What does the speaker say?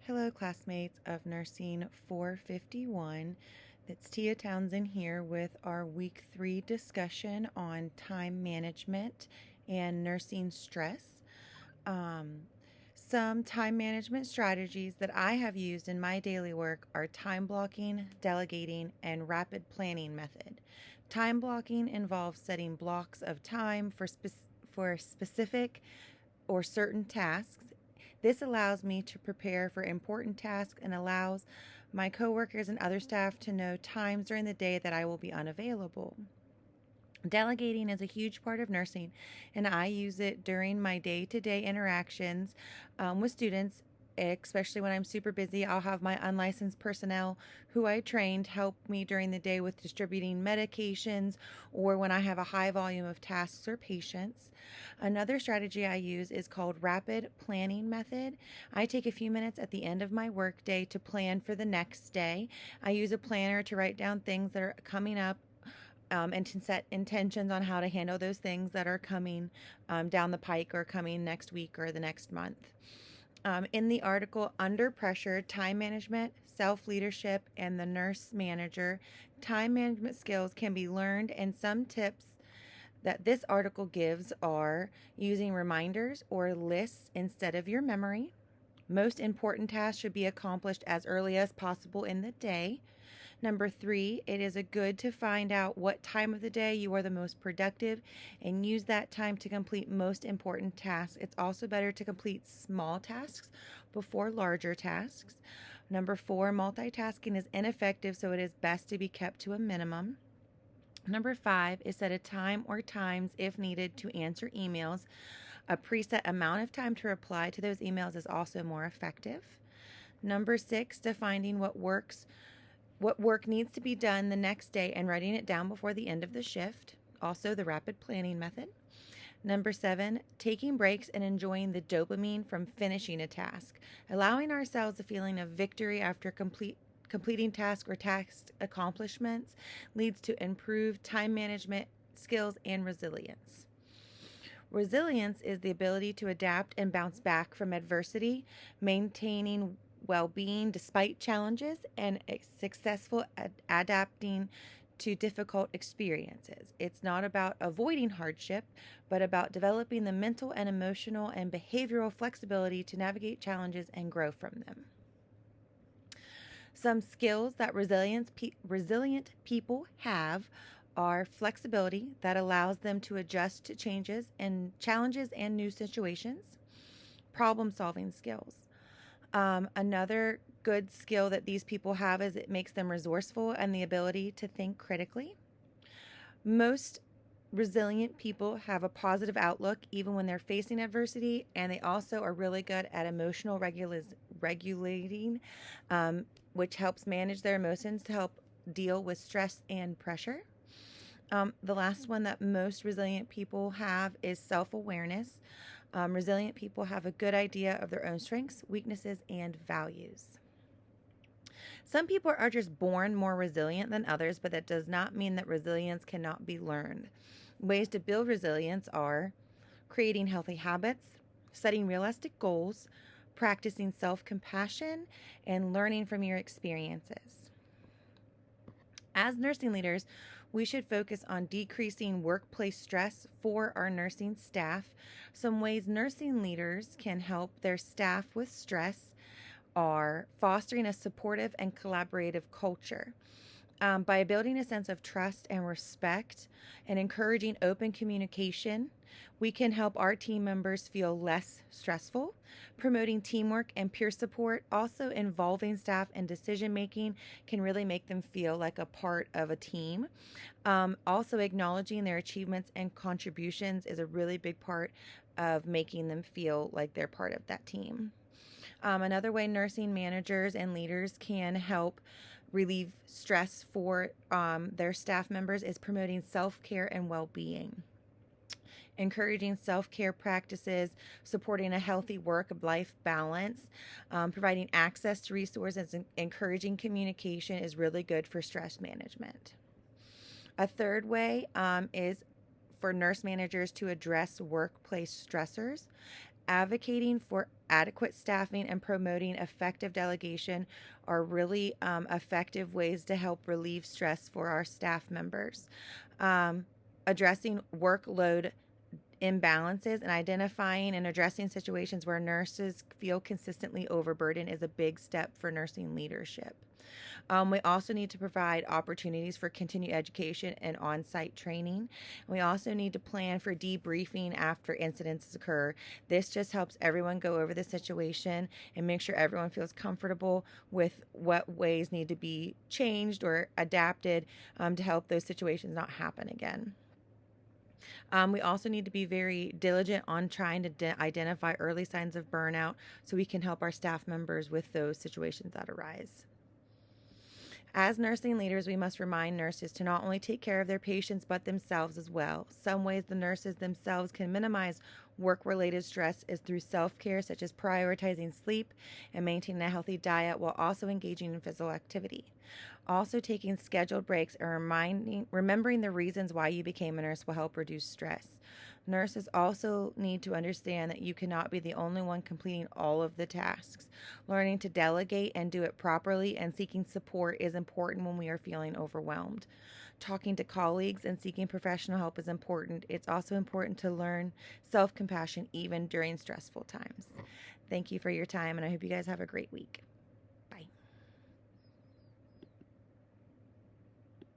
Hello, classmates of Nursing 451. It's Tia Townsend here with our Week 3 discussion on time management and nursing stress. Um, some time management strategies that I have used in my daily work are time blocking, delegating, and rapid planning method. Time blocking involves setting blocks of time for specific or certain tasks. This allows me to prepare for important tasks and allows my coworkers and other staff to know times during the day that I will be unavailable. Delegating is a huge part of nursing, and I use it during my day-to-day interactions with students. Especially when I'm super busy, I'll have my unlicensed personnel who I trained help me during the day with distributing medications or when I have a high volume of tasks or patients. Another strategy I use is called rapid planning method. I take a few minutes at the end of my workday to plan for the next day. I use a planner to write down things that are coming up and to set intentions on how to handle those things that are coming down the pike or coming next week or the next month. In the article, Under Pressure, Time Management, Self-Leadership, and the Nurse Manager, time management skills can be learned, and some tips that this article gives are using reminders or lists instead of your memory. Most important tasks should be accomplished as early as possible in the day. Number 3, it is good to find out what time of the day you are the most productive and use that time to complete most important tasks. It's also better to complete small tasks before larger tasks. Number 4, multitasking is ineffective, so it is best to be kept to a minimum. Number 5 is set a time or times if needed to answer emails. A preset amount of time to reply to those emails is also more effective. Number 6, defining what work needs to be done the next day and writing it down before the end of the shift. Also, the rapid planning method. Number 7, taking breaks and enjoying the dopamine from finishing a task. Allowing ourselves a feeling of victory after completing tasks or task accomplishments leads to improved time management skills and resilience. Resilience is the ability to adapt and bounce back from adversity, maintaining well-being despite challenges, and successful adapting to difficult experiences. It's not about avoiding hardship, but about developing the mental and emotional and behavioral flexibility to navigate challenges and grow from them. Some skills that resilient people have are flexibility that allows them to adjust to changes and challenges and new situations. Problem-solving skills. Another good skill that these people have is it makes them resourceful and the ability to think critically. Most resilient people have a positive outlook even when they're facing adversity, and they also are really good at emotional regulating, which helps manage their emotions to help deal with stress and pressure. The last one that most resilient people have is self-awareness. Resilient people have a good idea of their own strengths, weaknesses, and values. Some people are just born more resilient than others, but that does not mean that resilience cannot be learned. Ways to build resilience are creating healthy habits, setting realistic goals, practicing self-compassion, and learning from your experiences. As nursing leaders, we should focus on decreasing workplace stress for our nursing staff. Some ways nursing leaders can help their staff with stress are fostering a supportive and collaborative culture. By building a sense of trust and respect and encouraging open communication, we can help our team members feel less stressful. Promoting teamwork and peer support, also involving staff in decision making, can really make them feel like a part of a team. Also, acknowledging their achievements and contributions is a really big part of making them feel like they're part of that team. Another way nursing managers and leaders can help relieve stress for their staff members is promoting self-care and well-being. Encouraging self-care practices, supporting a healthy work-life balance, providing access to resources, and encouraging communication is really good for stress management. A third way is for nurse managers to address workplace stressors. Advocating for adequate staffing and promoting effective delegation are really effective ways to help relieve stress for our staff members. Addressing workload imbalances and identifying and addressing situations where nurses feel consistently overburdened is a big step for nursing leadership. We also need to provide opportunities for continued education and on-site training. We also need to plan for debriefing after incidents occur. This just helps everyone go over the situation and make sure everyone feels comfortable with what ways need to be changed or adapted to help those situations not happen again. We also need to be very diligent on trying to identify early signs of burnout so we can help our staff members with those situations that arise. As nursing leaders, we must remind nurses to not only take care of their patients, but themselves as well. Some ways the nurses themselves can minimize work-related stress is through self-care, such as prioritizing sleep and maintaining a healthy diet while also engaging in physical activity. Also, taking scheduled breaks and remembering the reasons why you became a nurse will help reduce stress. Nurses also need to understand that you cannot be the only one completing all of the tasks. Learning to delegate and do it properly and seeking support is important when we are feeling overwhelmed. Talking to colleagues and seeking professional help is important. It's also important to learn self-compassion even during stressful times. Thank you for your time, and I hope you guys have a great week.